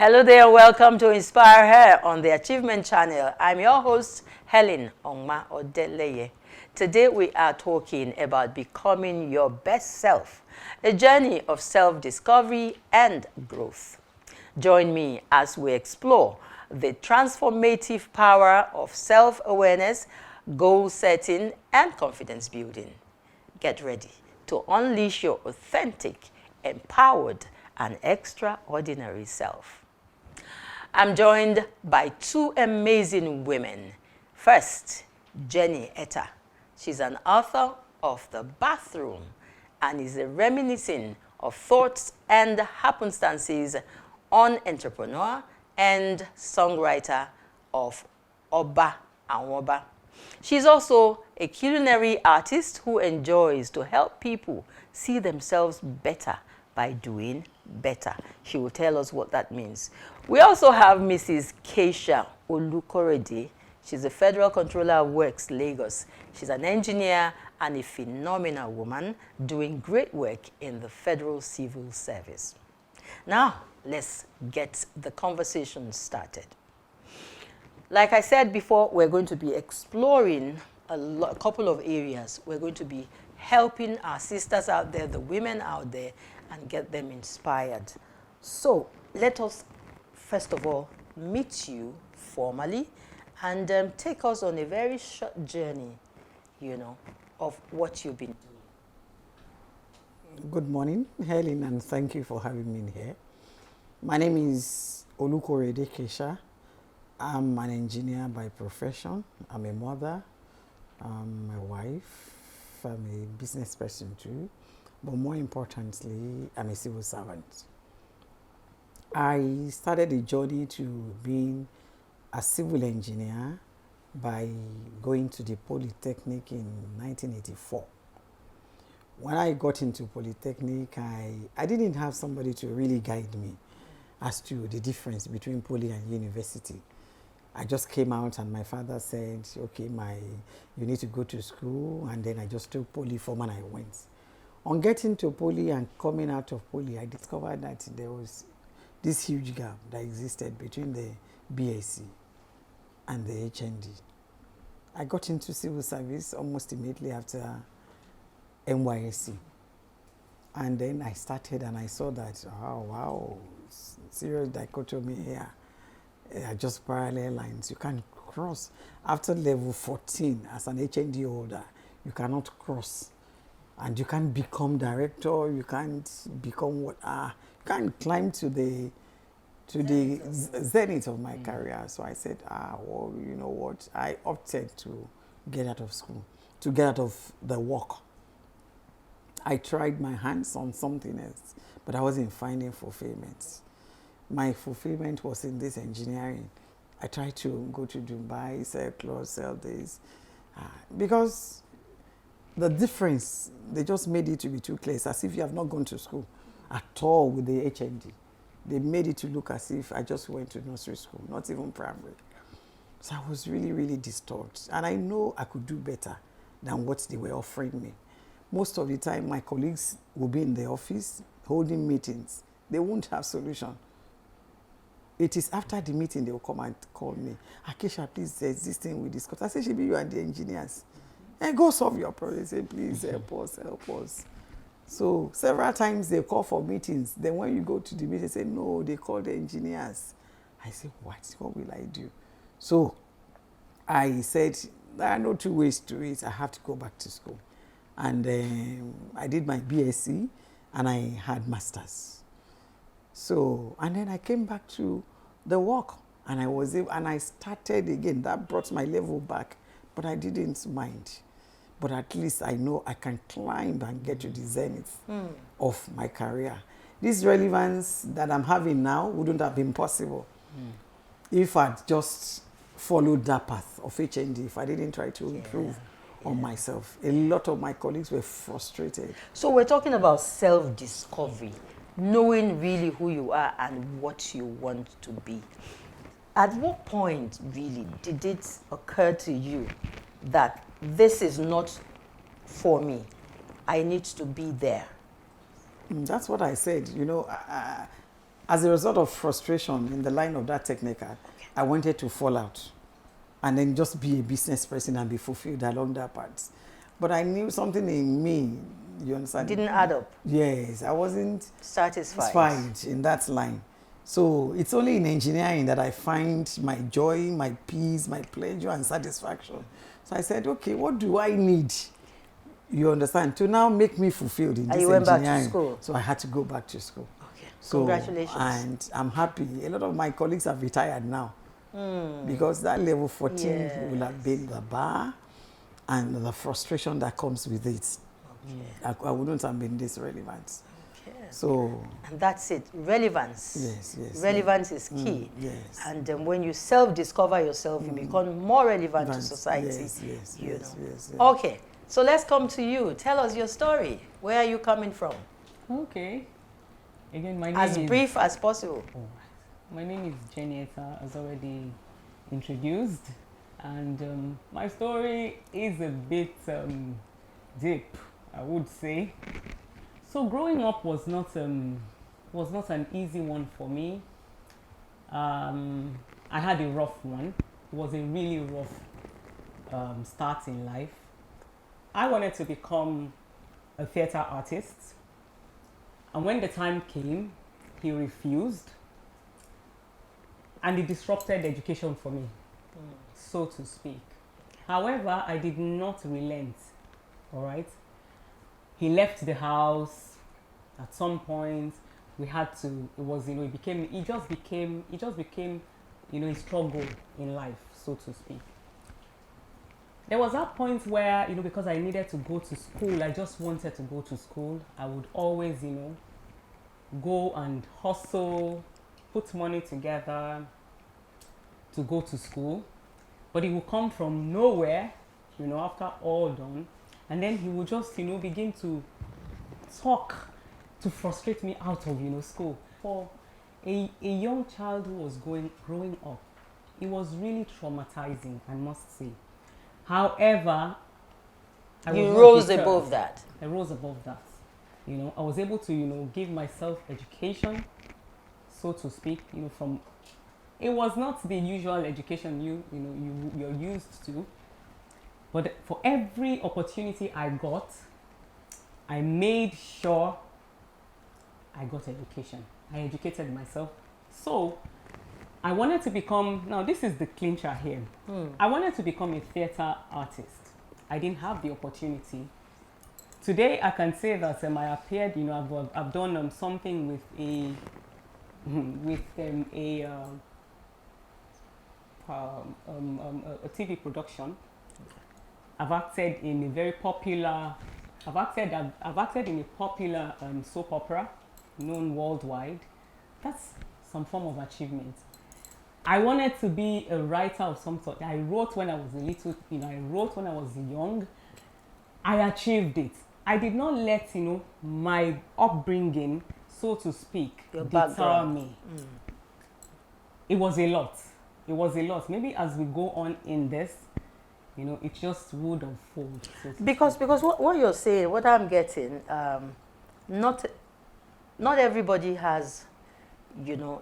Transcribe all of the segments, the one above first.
Hello there, welcome to InspireHER on the Achievement Channel. I'm your host, Helen Omma Odeleye. Today we are talking about becoming your best self, a journey of self-discovery and growth. Join me as we explore the transformative power of self-awareness, goal setting, and confidence building. Get ready to unleash your authentic, empowered, and extraordinary self. I'm joined by two amazing women. First, Jenny Ettah. She's an author of The Bathroom and is reminiscing of thoughts and happenstances on entrepreneur and songwriter of Oba and Woba. She's also a culinary artist who enjoys to help people see themselves better by doing better. She will tell us what that means. We also have Mrs. Kesha Olukorede. She's a Federal Controller of Works, Lagos. She's an engineer and a phenomenal woman doing great work in the Federal Civil Service. Now, let's get the conversation started. Like I said before, we're going to be exploring a couple of areas. We're going to be helping our sisters out there, the women out there, and get them inspired. So let us, first of all, meet you formally and take us on a very short journey, of what you've been doing. Good morning, Helen, and thank you for having me here. My name is Olukorede Kesha. I'm an engineer by profession. I'm a mother, I'm a wife, I'm a business person too, but more importantly, I'm a civil servant. I started a journey to being a civil engineer by going to the Polytechnic in 1984. When I got into Polytechnic, I didn't have somebody to really guide me as to the difference between poly and university. I just came out and my father said, okay, you need to go to school, and then I just took poly form and I went. On getting to poly and coming out of poly, I discovered that there was this huge gap that existed between the BSc and the HND. I got into civil service almost immediately after NYSC. And then I started and I saw that, oh wow, serious dichotomy here. Just parallel lines. You can't cross. After level 14, as an HND holder, you cannot cross. And you can't become director, you can't become you can't climb to the zenith of my career. So I said, well, you know what? I opted to get out of school, to get out of the work. I tried my hands on something else, but I wasn't finding fulfillment. My fulfillment was in this engineering. I tried to go to Dubai, sell clothes, sell this, because the difference, they just made it to be too clear, as if you have not gone to school at all with the HND. They made it to look as if I just went to nursery school, not even primary. So I was really, really disturbed. And I know I could do better than what they were offering me. Most of the time, my colleagues will be in the office holding meetings. They won't have solution. It is after the meeting they will come and call me. Kesha, please, there's this thing we discussed. I say, Shibi, you and the engineers. And go solve your problem. Say, please, help us. So several times they call for meetings. Then when you go to the meeting, they say, no, they call the engineers. I say, what will I do? So I said, there are no two ways to it. I have to go back to school. And I did my BSc and I had masters. So, and then I came back to the work and I started again. That brought my level back, but I didn't mind. But at least I know I can climb and get to the zenith of my career. This relevance that I'm having now wouldn't have been possible if I'd just followed that path of HND, if I didn't try to improve on myself. A lot of my colleagues were frustrated. So we're talking about self-discovery, knowing really who you are and what you want to be. At what point really did it occur to you that this is not for me? I need to be there. That's what I said. as a result of frustration in the line of that technical, I wanted to fall out and then just be a business person and be fulfilled along that path. But I knew something in me, you understand? Didn't add up. Yes, I wasn't Satisfied in that line. So it's only in engineering that I find my joy, my peace, my pleasure and satisfaction. So I said, okay, what do I need? You understand? To now make me fulfilled in And this you went engineering. back to school. So I had to go back to school. Okay. So, congratulations. and I'm happy. A lot of my colleagues have retired now. Because that level 14 will have been the bar and the frustration that comes with it. Okay. I wouldn't have been this relevant. Okay. So, and that's it. Relevance. Yes. Relevance is key. Yes. And when you self-discover yourself, you become more relevant to society. Yes. Okay. So let's come to you. Tell us your story. Where are you coming from? Okay. Again, my name as is... brief as possible. Oh, my name is Jenny Ettah, as already introduced. And my story is a bit deep, I would say. So growing up was not an easy one for me. I had a rough one. It was a really rough start in life. I wanted to become a theater artist. And when the time came, he refused. And it disrupted education for me, so to speak. However, I did not relent, all right? He left the house. At some point, we had to, it just became, a struggle in life, so to speak. There was that point where, because I needed to go to school, I just wanted to go to school. I would always, go and hustle, put money together to go to school. But it would come from nowhere, after all done. And then he would just, begin to talk to frustrate me out of, school. For a young child who was growing up, it was really traumatizing, I must say. However, I rose above that. I rose above that. I was able to, give myself education, so to speak, from, it was not the usual education you're used to, but for every opportunity I got, I made sure I got education. I educated myself. So I wanted to become, now this is the clincher here. I wanted to become a theater artist. I didn't have the opportunity. Today I can say that I appeared, I've done something with a TV production. I've acted in a very popular, I've acted in a popular soap opera known worldwide. That's some form of achievement. I wanted to be a writer of some sort. I wrote when I was I wrote when I was young. I achieved it. I did not let, my upbringing, so to speak, deter me. It was a lot. It was a lot. Maybe as we go on in this, it just would unfold. So because what you're saying, what I'm getting, not everybody has,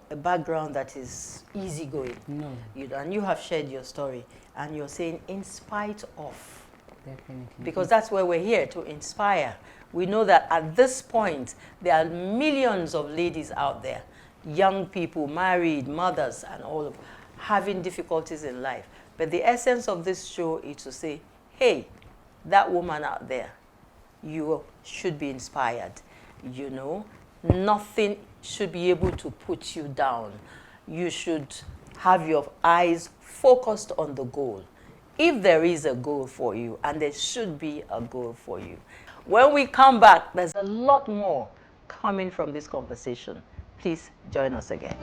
a background that is easygoing. No. And you have shared your story, and you're saying in spite of. Definitely. Because that's where we're here, to inspire. We know that at this point, there are millions of ladies out there, young people, married, mothers, and all of having difficulties in life. But the essence of this show is to say, hey, that woman out there, you should be inspired. Nothing should be able to put you down. You should have your eyes focused on the goal. If there is a goal for you, and there should be a goal for you. When we come back, there's a lot more coming from this conversation. Please join us again.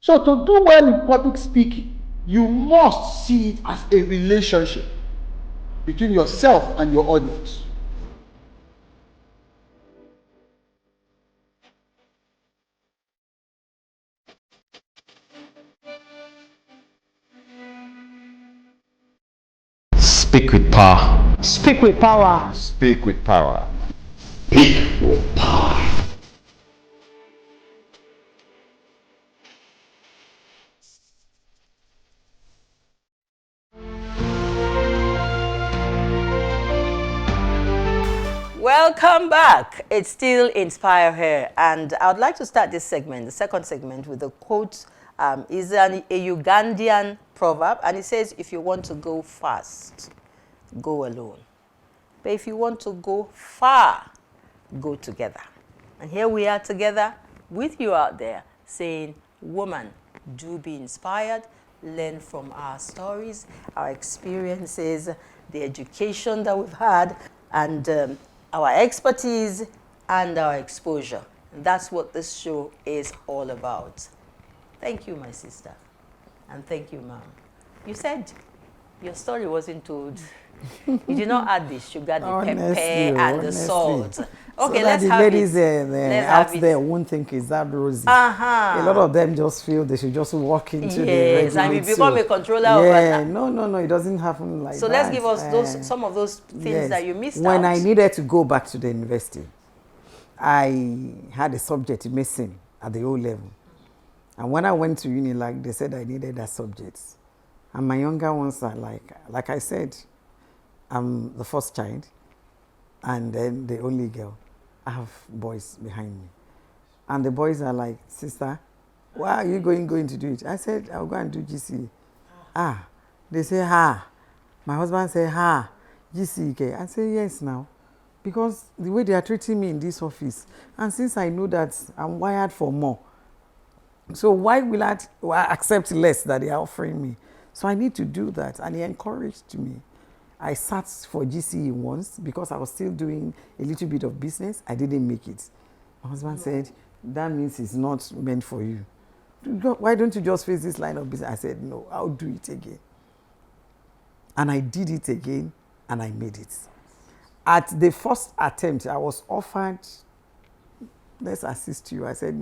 So to do well in public speaking, you must see it as a relationship between yourself and your audience. Speak with power. Speak with power. Speak with power. Speak with power. Welcome back. It's still InspireHER, and I would like to start this segment, the second segment, with a quote. Is a Ugandan proverb, and it says, if you want to go fast, go alone. But if you want to go far, go together. And here we are together with you out there saying, woman, do be inspired, learn from our stories, our experiences, the education that we've had, and our expertise and our exposure. And that's what this show is all about. Thank you, my sister. And thank you, ma'am. You said your story wasn't told. You did not add the sugar, the pepper, and the salt. Okay, so let's that have the ladies it. out there won't think it's that rosy. A lot of them just feel they should just walk into the Yes, and you become a controller of it doesn't happen like that. So let's give us some of those things that you missed out. When I needed to go back to the university, I had a subject missing at the O level. And when I went to uni, they said I needed that subject. And my younger ones are like I said, I'm the first child and then the only girl. I have boys behind me. And the boys are like, sister, why are you going to do it? I said, I'll go and do GCE. They say, My husband said, GCE. I say, yes now. Because the way they are treating me in this office, and since I know that I'm wired for more, so why will I accept less that they are offering me? So I need to do that. And he encouraged me. I sat for GCE once because I was still doing a little bit of business. I didn't make it. My husband said, that means it's not meant for you. Why don't you just face this line of business? I said, no, I'll do it again. And I did it again and I made it. At the first attempt, I was offered, let's assist you. I said,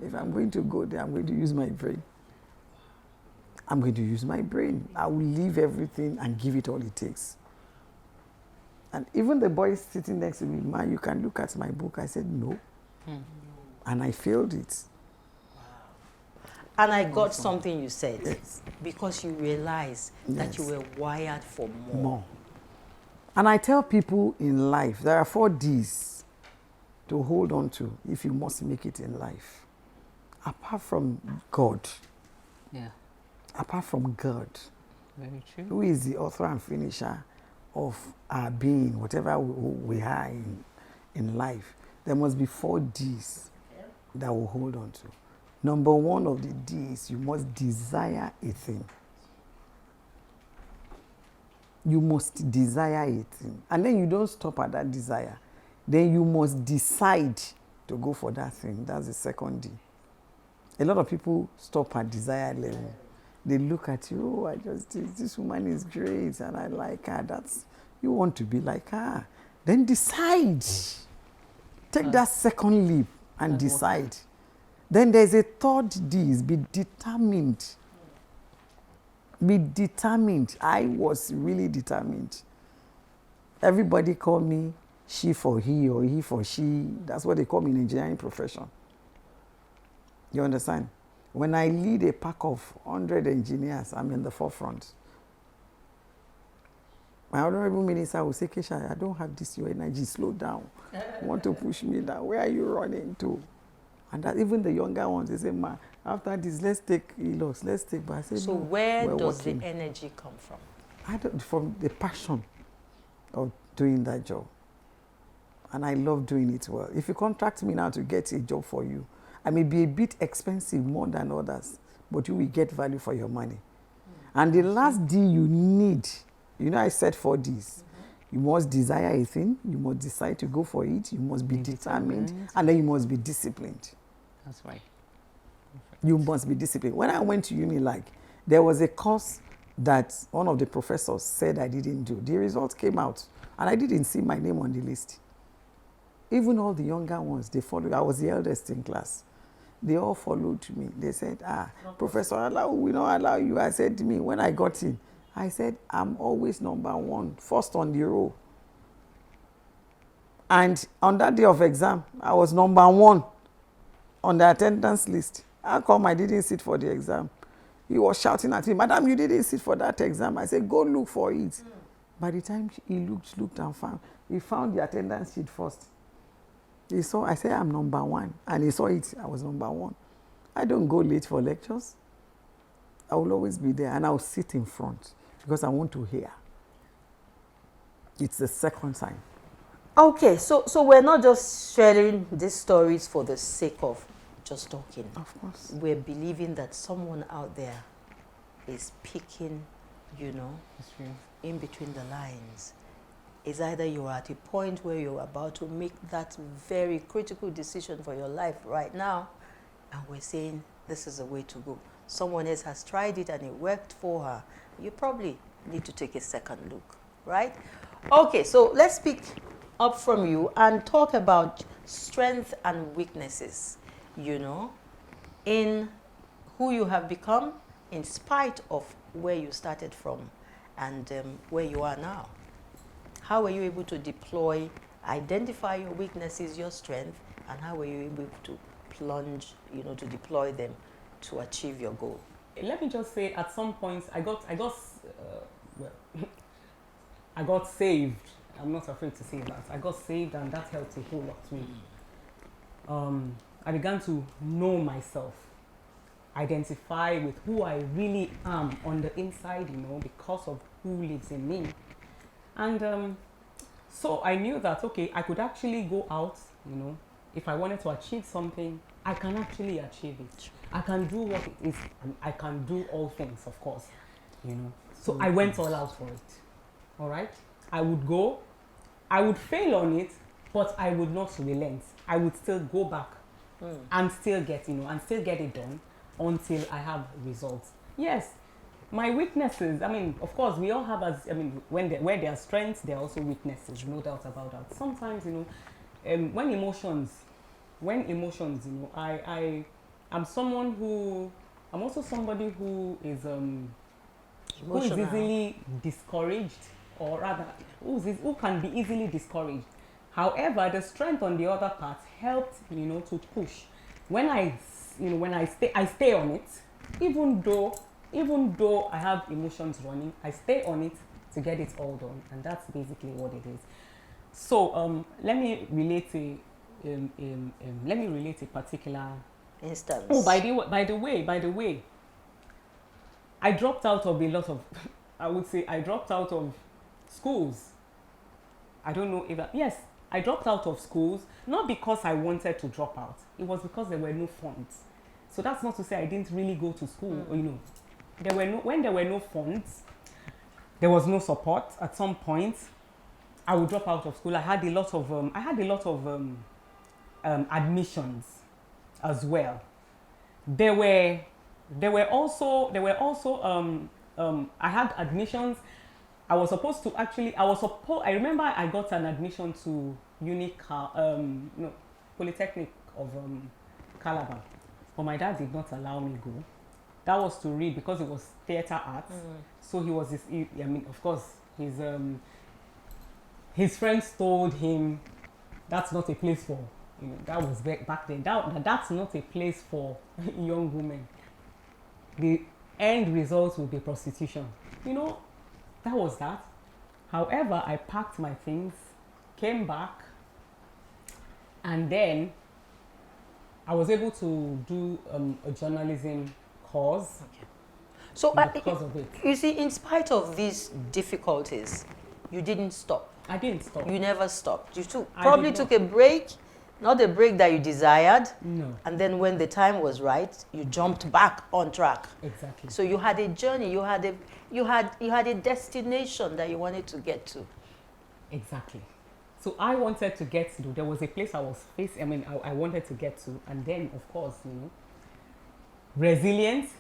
if I'm going to go there, I'm going to use my brain. I'm going to use my brain. I will leave everything and give it all it takes. And even the boy sitting next to me, you can look at my book. I said, no. And I failed it. And I got something you said. Yes. Because you realized that you were wired for more. And I tell people in life, there are 4 Ds to hold on to if you must make it in life. Apart from God. Yeah. Apart from God. Very true. Who is the author and finisher of our being, whatever we are in life. There must be 4 Ds that we'll hold on to. Number 1 of the Ds, you must desire a thing. You must desire a thing. And then you don't stop at that desire. Then you must decide to go for that thing. That's the 2nd D. A lot of people stop at desire level. They look at you, this woman is great and I like her. You want to be like her. Then decide. Take that 2nd leap and decide. Then there's a 3rd D, is be determined. Be determined. I was really determined. Everybody call me she for he or he for she. That's what they call me in engineering profession. You understand? When I lead a pack of 100 engineers, I'm in the forefront. My honorable minister will say, Kesha, I don't have this, your energy, slow down. You want to push me down. Where are you running to? And that even the younger ones, they say, ma, after this, let's take ELOS, let's take. But I say, so no, where does the energy come from? From the passion of doing that job. And I love doing it well. If you contract me now to get a job for you, I may be a bit expensive more than others, but you will get value for your money. And the last D you need, I said 4 Ds. You must desire a thing, you must decide to go for it, you must be determined, and then you must be disciplined. That's right. Perfect. You must be disciplined. When I went to uni, like, there was a course that one of the professors said I didn't do. The results came out, and I didn't see my name on the list. Even all the younger ones, they followed. I was the eldest in class. They all followed me. They said, Professor Allow, we don't allow you. I said to me, when I got in, I said, I'm always number one, first on the row. And on that day of exam, I was number one on the attendance list. How come I didn't sit for the exam? He was shouting at me, Madam, you didn't sit for that exam. I said, go look for it. By the time he looked and found the attendance sheet first. He saw, I said, I'm number one. And he saw it, I was number one. I don't go late for lectures. I will always be there, and I'll sit in front because I want to hear. It's the second time. Okay, so we're not just sharing these stories for the sake of just talking. Of course. We're believing that someone out there is picking, in between the lines. It's either you're at a point where you're about to make that very critical decision for your life right now, and we're saying this is the way to go. Someone else has tried it and it worked for her. You probably need to take a second look, right? Okay, so let's pick up from you and talk about strengths and weaknesses, in who you have become in spite of where you started from and where you are now. How were you able to identify your weaknesses, your strength, and how were you able to plunge, to deploy them to achieve your goal? Let me just say, at some points, I got saved. I'm not afraid to say that. I got saved, and that helped a whole lot me. I began to know myself, identify with who I really am on the inside, because of who lives in me. And so I knew that, okay, I could actually go out, if I wanted to achieve something, I can actually achieve it. I can do what it is, and I can do all things, of course, So I went all out for it, all right? I would go, I would fail on it, but I would not relent. I would still go back and still get, and still get it done until I have results. Yes, my weaknesses, of course, we all have, where there are strengths, there are also weaknesses, no doubt about that. Sometimes, when emotions, I'm also somebody who is easily discouraged, or rather, who can be easily discouraged. However, the strength on the other part helped, to push. When I stay on it, even though I have emotions running, I stay on it to get it all done, and that's basically what it is. So let me relate a particular instance. Oh, by the way, I dropped out of a lot of, I dropped out of schools. I don't know if yes, I dropped out of schools, not because I wanted to drop out. It was because there were no funds. So that's not to say I didn't really go to school. When there were no funds, there was no support. At some point, I would drop out of school. I had a lot of admissions as well. I had admissions. I remember I got an admission to Polytechnic of Calabar, but my dad did not allow me go. That was to read because it was theater arts. So he was of course, his friends told him that's not a place for, that was back then. That's not a place for young women. The end result will be prostitution. That was that. However, I packed my things, came back, and then I was able to do a journalism course. Okay. So because of it. You see, in spite of these difficulties, you didn't stop. I didn't stop. You never stopped. You probably took a break, not a break that you desired. No. And then when the time was right, you jumped back on track. Exactly. So you had a journey. You had a destination that you wanted to get to. Exactly. So I wanted to get to. There was a place I was facing. I wanted to get to, and then of course, Resilience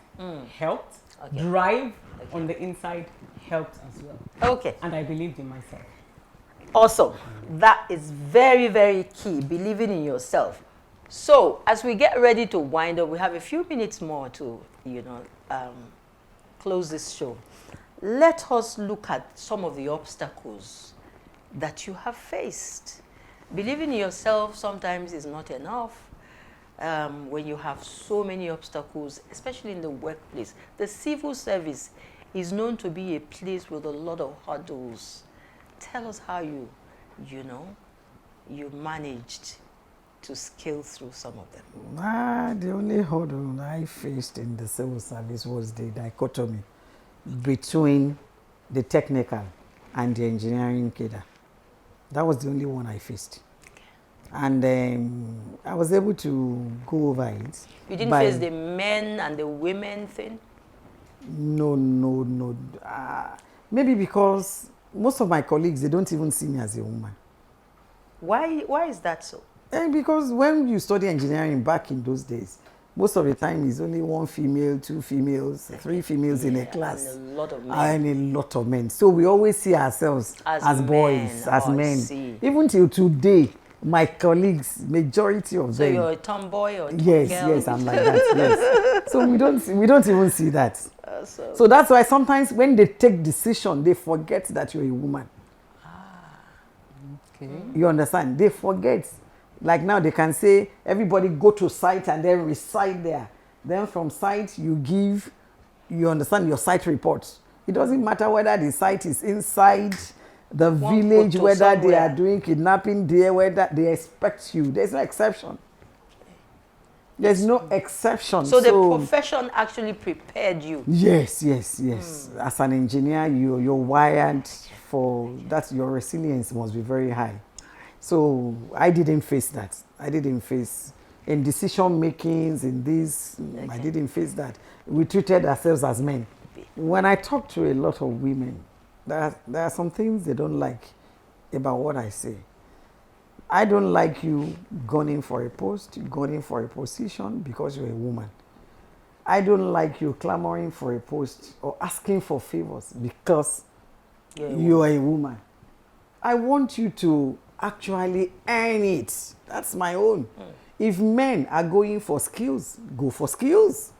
helped. Okay. Drive on the inside helped as well. Okay. And I believed in myself. Awesome. That is very, very key, believing in yourself. So, as we get ready to wind up, we have a few minutes more to, close this show. Let us look at some of the obstacles that you have faced. Believing in yourself sometimes is not enough. When you have so many obstacles, especially in the workplace. The civil service is known to be a place with a lot of hurdles. Tell us how you managed to scale through some of them. The only hurdle I faced in the civil service was the dichotomy between the technical and the engineering cadre. That was the only one I faced. And I was able to go over it. You didn't face the men and the women thing? No. Maybe because most of my colleagues, they don't even see me as a woman. Why is that so? Because when you study engineering back in those days, most of the time it's only one female, two females, three females in a class. And a lot of men. And a lot of men. So we always see ourselves as boys, as men. Even till today, my colleagues, majority of them. So you're a tomboy or a girl? Yes, I'm like that, yes. So we don't even see that. So that's why sometimes when they take decision, they forget that you're a woman. Okay. You understand? They forget. Like now they can say, everybody go to site and then reside there. Then from site you understand, your site reports. It doesn't matter whether the site is inside the village, whether they are doing kidnapping there, whether they expect you. There's no exception. There's no exception. So the profession actually prepared you? Yes. As an engineer, you're wired for that. Your resilience must be very high. So I didn't face that. I didn't face in decision makings in this. Okay. I didn't face that. We treated ourselves as men. When I talk to a lot of women, there are some things they don't like about what I say. I don't like you gunning for a post, gunning for a position because you're a woman. I don't like you clamoring for a post or asking for favors because you are a woman. I want you to actually earn it. That's my own. If men are going for skills, go for skills.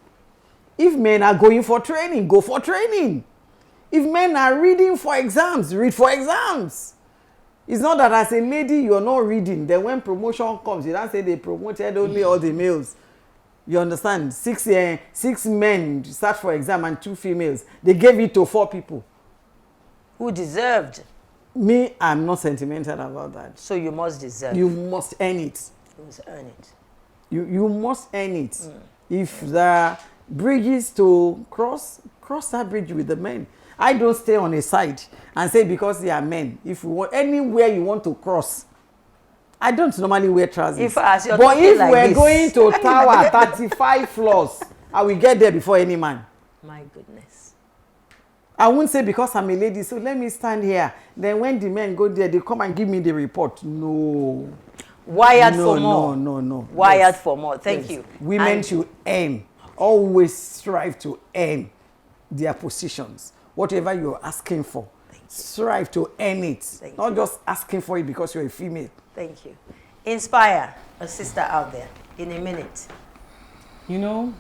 If men are going for training, go for training. If men are reading for exams, read for exams. It's not that as a lady you're not reading. Then when promotion comes, you don't say they promoted only all the males. You understand? Six men start for exam and 2 females. They gave it to 4 people. Who deserved? Me, I'm not sentimental about that. So you must deserve. You must earn it. You must earn it. You must earn it. If there are bridges to cross that bridge with the men. I don't stay on a side and say because they are men. If you want anywhere you want to cross, I don't normally wear trousers. But if like we're going to tower 35 floors, I will get there before any man. My goodness. I won't say because I'm a lady, so let me stand here. Then when the men go there, they come and give me the report. No. Wired for more. No. Wired for more. Thank you. Women should earn. Always strive to earn their positions. Whatever you're asking for, strive to earn it. Not just asking for it because you're a female. Thank you. Inspire a sister out there in a minute. You know,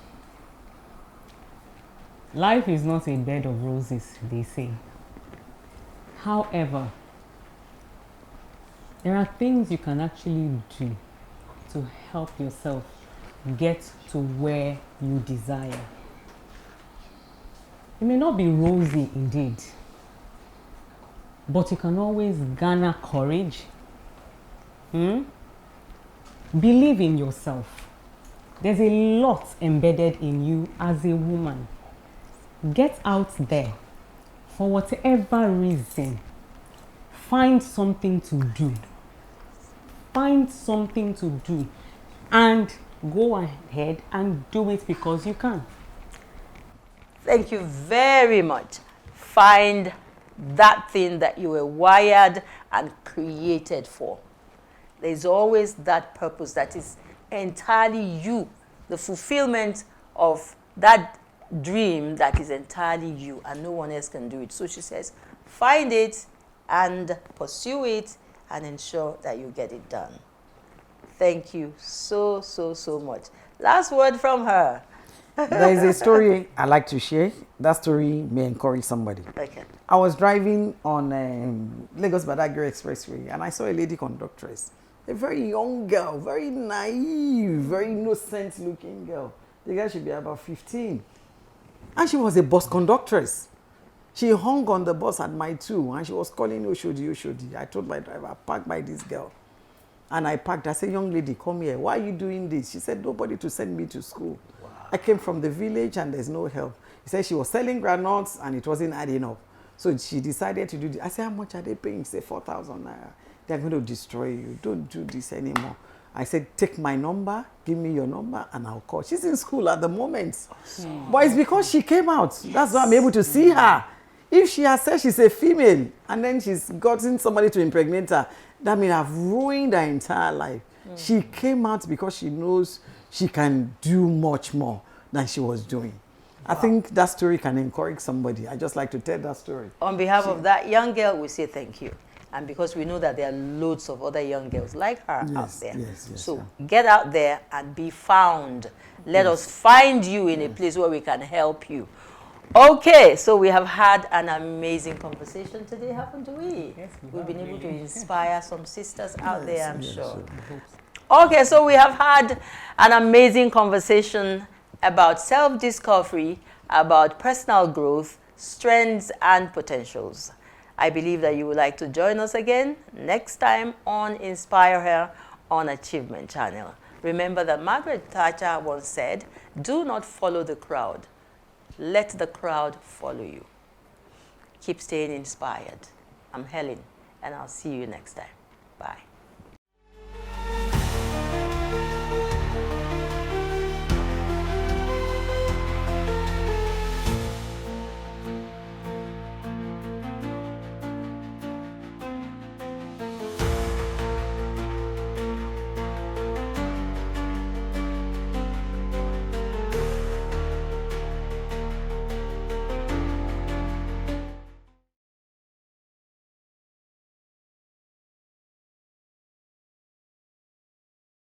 life is not a bed of roses, they say. However, there are things you can actually do to help yourself get to where you desire. It may not be rosy indeed, but you can always garner courage. Believe in yourself. There's a lot embedded in you as a woman. Get out there. For whatever reason, find something to do. Find something to do. And go ahead and do it because you can. Thank you very much. Find that thing that you were wired and created for. There's always that purpose that is entirely you, the fulfillment of that dream that is entirely you and no one else can do it. So she says, find it and pursue it and ensure that you get it done. Thank you so, so, so much. Last word from her. There is a story I like to share. That story may encourage somebody. Okay. I was driving on Lagos Badagry Expressway and I saw a lady conductress. A very young girl, very naive, very innocent looking girl. The girl should be about 15. And she was a bus conductress. She hung on the bus at my 2 and she was calling Oshodi, Oshodi. I told my driver, park by this girl. And I parked. I said, young lady, come here. Why are you doing this? She said, nobody to send me to school. Wow. I came from the village and there's no help. He said she was selling granules and it wasn't adding up. So she decided to do this. I said, how much are they paying? She said, 4,000 naira. They're going to destroy you. Don't do this anymore. I said, take my number, give me your number, and I'll call. She's in school at the moment. Awesome. But it's because she came out. Yes. That's why I'm able to see her. If she has said she's a female and then she's gotten somebody to impregnate her, that means I've ruined her entire life. She came out because she knows she can do much more than she was doing. Wow. I think that story can encourage somebody. I just like to tell that story. On behalf of that young girl, we say thank you. And because we know that there are loads of other young girls like her out there. So get out there and be found. Let us find you in a place where we can help you. Okay, so we have had an amazing conversation today, haven't we? Yes, we've been able to inspire some sisters out there, I'm sure. Okay, so we have had an amazing conversation about self-discovery, about personal growth, strengths, and potentials. I believe that you would like to join us again next time on InspireHER on Achievement Channel. Remember that Margaret Thatcher once said, do not follow the crowd. Let the crowd follow you. Keep staying inspired. I'm Helen, and I'll see you next time. Bye.